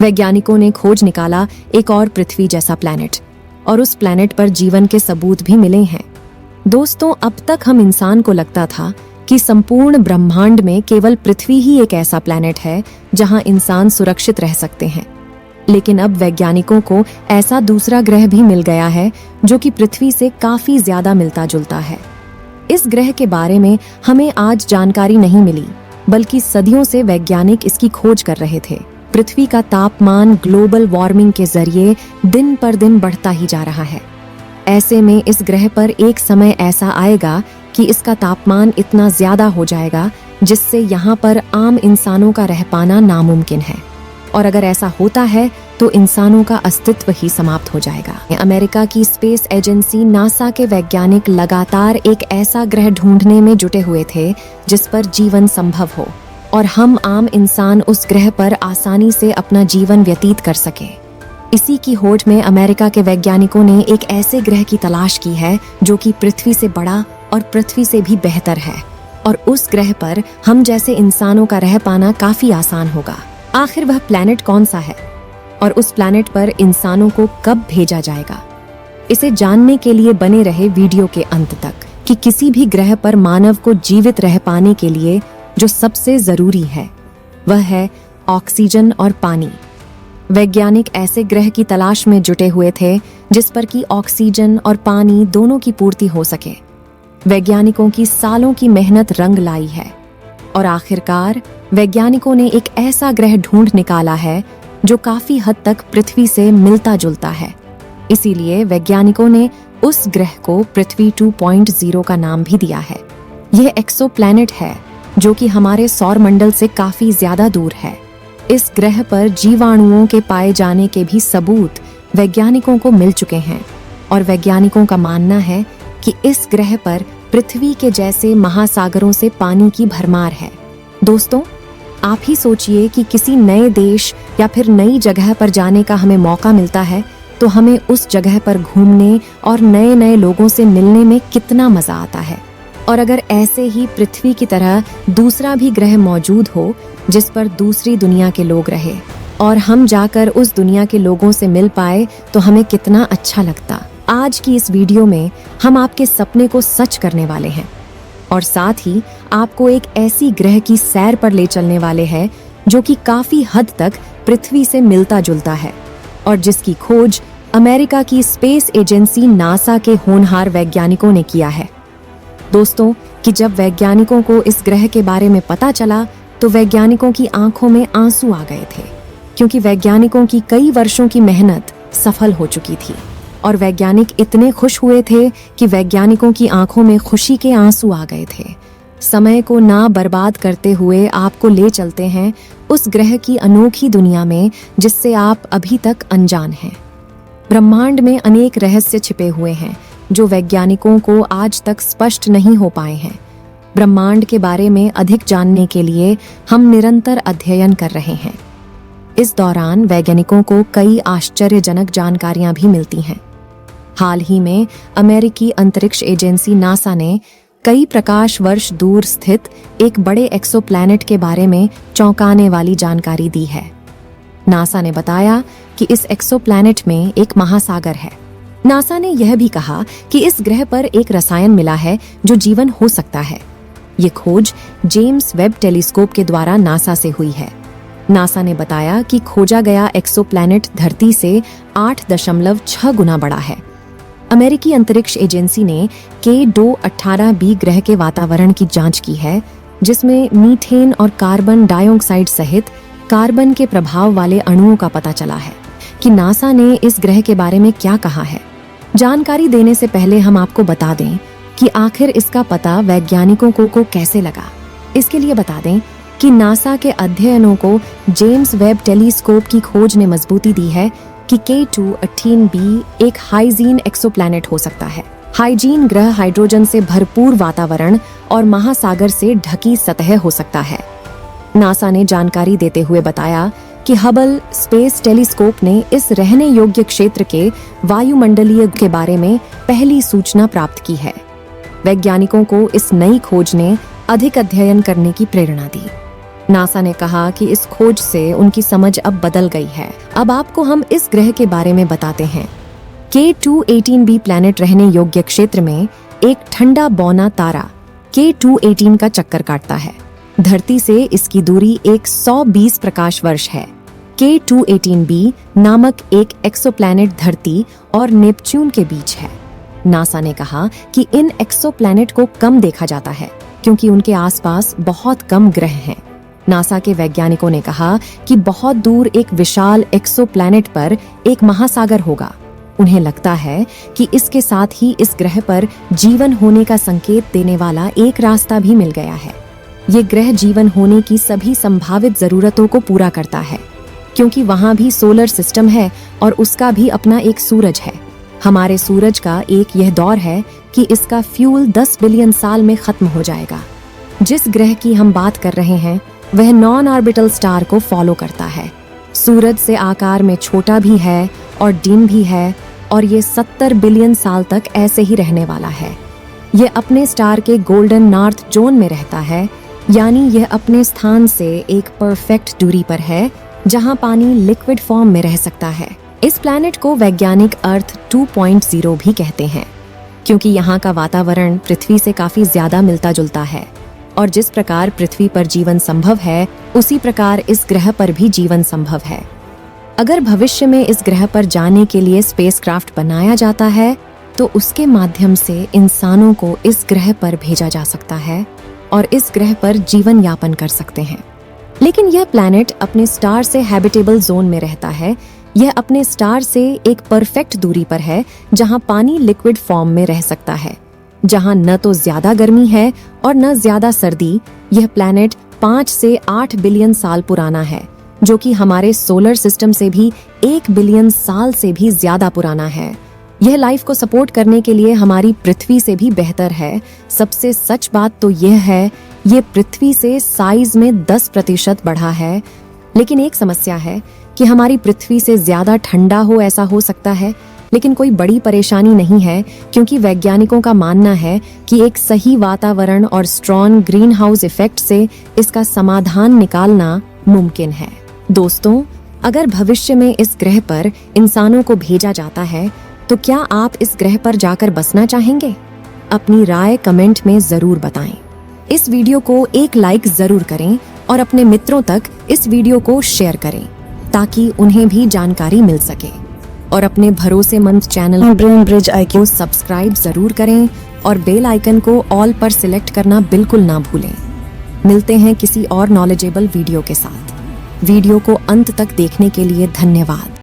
वैज्ञानिकों ने खोज निकाला एक और पृथ्वी जैसा प्लैनेट, और उस प्लैनेट पर जीवन के सबूत भी मिले हैं। दोस्तों, अब तक हम इंसान को लगता था कि संपूर्ण ब्रह्मांड में केवल पृथ्वी ही एक ऐसा प्लैनेट है जहां इंसान सुरक्षित रह सकते हैं। लेकिन अब वैज्ञानिकों को ऐसा दूसरा ग्रह भी मिल गया है जो कि पृथ्वी से काफी ज्यादा मिलता जुलता है। इस ग्रह के बारे में हमें आज जानकारी नहीं मिली, बल्कि सदियों से वैज्ञानिक इसकी खोज कर रहे थे। पृथ्वी का तापमान ग्लोबल वार्मिंग के जरिए दिन पर दिन बढ़ता ही जा रहा है। ऐसे में इस ग्रह पर एक समय ऐसा आएगा कि इसका तापमान इतना ज्यादा हो जाएगा जिससे यहाँ पर आम इंसानों का रह पाना नामुमकिन है। और अगर ऐसा होता है तो इंसानों का अस्तित्व ही समाप्त हो जाएगा। अमेरिका की स्पेस एजेंसी नासा के वैज्ञानिक लगातार एक ऐसा ग्रह ढूंढने में जुटे हुए थे जिस पर जीवन संभव हो और हम आम इंसान उस ग्रह पर आसानी से अपना जीवन व्यतीत कर सके। इसी की होड़ में अमेरिका के वैज्ञानिकों ने एक ऐसे ग्रह की तलाश की है जो कि पृथ्वी से बड़ा और पृथ्वी से भी बेहतर है, और उस ग्रह पर हम जैसे इंसानों का रह पाना काफी आसान होगा। आखिर वह प्लैनेट कौन सा है और उस प्लैनेट पर इंसानों को कब भेजा जाएगा? इसे जानने के लिए बने रहे वीडियो के अंत तक कि किसी भी ग्रह पर मानव को जीवित रह पाने के लिए जो सबसे जरूरी है वह है ऑक्सीजन और पानी। वैज्ञानिक ऐसे ग्रह की तलाश में जुटे हुए थे जिस पर कि ऑक्सीजन और पानी दोनों की पूर्ति हो सके। वैज्ञानिकों की सालों की मेहनत रंग लाई है और आखिरकार वैज्ञानिकों ने एक ऐसा ग्रह ढूंढ निकाला है जो काफी हद तक पृथ्वी से मिलता जुलता है। इसीलिए वैज्ञानिकों ने उस ग्रह को पृथ्वी 2.0 का नाम भी दिया है। यह एक्सोप्लैनेट है जो कि हमारे सौर मंडल से काफी ज्यादा दूर है। इस ग्रह पर जीवाणुओं के पाए जाने के भी सबूत वैज्ञानिकों को मिल चुके हैं और वैज्ञानिकों का मानना है कि इस ग्रह पर पृथ्वी के जैसे महासागरों से पानी की भरमार है। दोस्तों, आप ही सोचिए कि किसी नए देश या फिर नई जगह पर जाने का हमें मौका मिलता है तो हमें उस जगह पर घूमने और नए नए लोगों से मिलने में कितना मजा आता है। और अगर ऐसे ही पृथ्वी की तरह दूसरा भी ग्रह मौजूद हो जिस पर दूसरी दुनिया के लोग रहे और हम जाकर उस दुनिया के लोगों से मिल पाए तो हमें कितना अच्छा लगता। आज की इस वीडियो में हम आपके सपने को सच करने वाले हैं और साथ ही आपको एक ऐसी ग्रह की सैर पर ले चलने वाले हैं जो कि काफी हद तक पृथ्वी से मिलता जुलता है और जिसकी खोज अमेरिका की स्पेस एजेंसी नासा के होनहार वैज्ञानिकों ने किया है। दोस्तों, कि जब वैज्ञानिकों को इस ग्रह के बारे में पता चला तो वैज्ञानिकों की आंखों में आंसू आ गए थे, क्योंकि वैज्ञानिकों की कई वर्षों की मेहनत सफल हो चुकी थी और वैज्ञानिक इतने खुश हुए थे कि वैज्ञानिकों की आंखों में खुशी के आंसू आ गए थे। समय को ना बर्बाद करते हुए आपको ले चलते हैं उस ग्रह की अनोखी दुनिया में जिससे आप अभी तक अनजान हैं। ब्रह्मांड में अनेक रहस्य छिपे हुए हैं जो वैज्ञानिकों को आज तक स्पष्ट नहीं हो पाए हैं। ब्रह्मांड के बारे में अधिक जानने के लिए हम निरंतर अध्ययन कर रहे हैं। इस दौरान वैज्ञानिकों को कई आश्चर्यजनक जानकारियां भी मिलती हैं। हाल ही में अमेरिकी अंतरिक्ष एजेंसी नासा ने कई प्रकाश वर्ष दूर स्थित एक बड़े एक्सोप्लैनेट के बारे में चौंकाने वाली जानकारी दी है। नासा ने बताया कि इस एक्सोप्लैनेट में एक महासागर है। नासा ने यह भी कहा कि इस ग्रह पर एक रसायन मिला है जो जीवन हो सकता है। ये खोज जेम्स वेब टेलीस्कोप के द्वारा नासा से हुई है। नासा ने बताया कि खोजा गया एक्सोप्लैनेट धरती से 8.6 गुना बड़ा है। अमेरिकी अंतरिक्ष एजेंसी ने K2-18b ग्रह के वातावरण की जांच की है, जिसमें मीथेन और कार्बन डाइऑक्साइड सहित कार्बन के प्रभाव वाले अणुओं का पता चला है। कि नासा ने इस ग्रह के बारे में क्या कहा है। जानकारी देने से पहले हम आपको बता दें कि आखिर इसका पता वैज्ञानिकों को कैसे लगा। इसके लिए बता दें कि नासा के अध्ययनों को जेम्स वेब टेलीस्कोप की खोज ने मजबूती दी है कि K2-18b एक हाइजीन एक्सोप्लैनेट हो सकता है। हाइजीन ग्रह हाइड्रोजन से भरपूर वातावरण और महासागर से ढकी सतह हो सकता है। नासा ने जानकारी देते हुए बताया कि हबल स्पेस टेलीस्कोप ने इस रहने योग्य क्षेत्र के वायुमंडलीय के बारे में पहली सूचना प्राप्त की है। वैज्ञानिकों को इस नई खोज ने अधिक अध्ययन करने की प्रेरणा दी। नासा ने कहा कि इस खोज से उनकी समझ अब बदल गई है। अब आपको हम इस ग्रह के बारे में बताते हैं। K2-18b प्लैनेट रहने योग्य क्षेत्र में एक ठंडा बौना तारा K2-18 का चक्कर काटता है। धरती से इसकी दूरी 120 प्रकाश वर्ष है। K2-18b नामक एक एक्सोप्लैनेट धरती और नेपच्यून के बीच है। नासा ने कहा कि इन एक्सोप्लैनेट को कम देखा जाता है क्योंकि उनके आसपास बहुत कम ग्रह हैं। नासा के वैज्ञानिकों ने कहा कि बहुत दूर एक विशाल एक्सोप्लैनेट पर एक महासागर होगा। उन्हें लगता है कि इसके साथ ही इस ग्रह पर जीवन होने का संकेत देने वाला एक रास्ता भी मिल गया है। ये ग्रह जीवन होने की सभी संभावित जरूरतों को पूरा करता है क्योंकि वहां भी सोलर सिस्टम है और उसका भी अपना एक सूरज है। हमारे सूरज का एक यह दौर है कि इसका फ्यूल 10 बिलियन साल में खत्म हो जाएगा। जिस ग्रह की हम बात कर रहे हैं वह नॉन ऑर्बिटल स्टार को फॉलो करता है। सूरज से आकार में छोटा भी है और डिम भी है और ये 70 बिलियन साल तक ऐसे ही रहने वाला है। ये अपने स्टार के गोल्डन नॉर्थ जोन में रहता है, यानी यह अपने स्थान से एक परफेक्ट दूरी पर है जहां पानी लिक्विड फॉर्म में रह सकता है। इस प्लैनेट को वैज्ञानिक अर्थ 2.0 भी कहते हैं क्योंकि यहाँ का वातावरण पृथ्वी से काफी ज्यादा मिलता जुलता है और जिस प्रकार पृथ्वी पर जीवन संभव है उसी प्रकार इस ग्रह पर भी जीवन संभव है। अगर भविष्य में इस ग्रह पर जाने के लिए स्पेसक्राफ्ट बनाया जाता है तो उसके माध्यम से इंसानों को इस ग्रह पर भेजा जा सकता है और इस ग्रह पर जीवन यापन कर सकते हैं। लेकिन यह प्लैनेट अपने स्टार से हैबिटेबल जोन में रहता है। यह अपने स्टार से एक परफेक्ट दूरी पर है जहां पानी लिक्विड फॉर्म में रह सकता है, जहां न तो ज्यादा गर्मी है और न ज्यादा सर्दी। यह प्लैनेट 5 से 8 बिलियन साल पुराना है, जो कि हमारे सोलर सिस्टम से भी 1 बिलियन साल से भी ज्यादा पुराना है। यह लाइफ को सपोर्ट करने के लिए हमारी पृथ्वी से भी बेहतर है। सबसे सच बात तो यह है, ये पृथ्वी से साइज में 10% बढ़ा है। लेकिन एक समस्या है कि हमारी पृथ्वी से ज्यादा ठंडा हो, ऐसा हो सकता है, लेकिन कोई बड़ी परेशानी नहीं है क्योंकि वैज्ञानिकों का मानना है कि एक सही वातावरण और स्ट्रॉन्ग ग्रीन हाउस इफेक्ट से इसका समाधान निकालना मुमकिन है। दोस्तों, अगर भविष्य में इस ग्रह पर इंसानों को भेजा जाता है तो क्या आप इस ग्रह पर जाकर बसना चाहेंगे? अपनी राय कमेंट में जरूर बताएं। इस वीडियो को एक लाइक जरूर करें और अपने मित्रों तक इस वीडियो को शेयर करें ताकि उन्हें भी जानकारी मिल सके। और अपने भरोसेमंद चैनल ब्रेन ब्रिज आई को सब्सक्राइब जरूर करें और बेल आइकन को ऑल पर सिलेक्ट करना बिल्कुल ना भूलें। मिलते हैं किसी और नॉलेजेबल वीडियो के साथ। वीडियो को अंत तक देखने के लिए धन्यवाद।